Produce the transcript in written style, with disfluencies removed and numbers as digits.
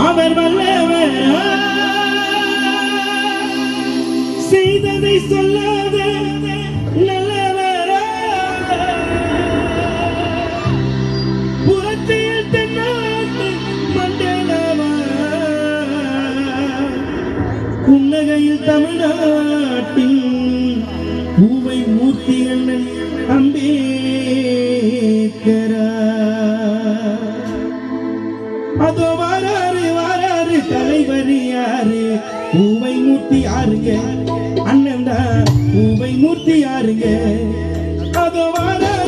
அவர் வல்லவர் செய்ததை சொல்லாத நல்லவர் புறத்தில் தென்னாட்டு மண்டலவர் புன்னகையில் தமிழ்நாட்டின் பூவை மூர்த்தி அண்ணன் அம்பேத்கரா அதோ வாராரு தலைவர் யாரு பூவை மூர்த்தி யாருங்க அண்ணன் தான் பூவை மூர்த்தி யாருங்க அதோ வாராரு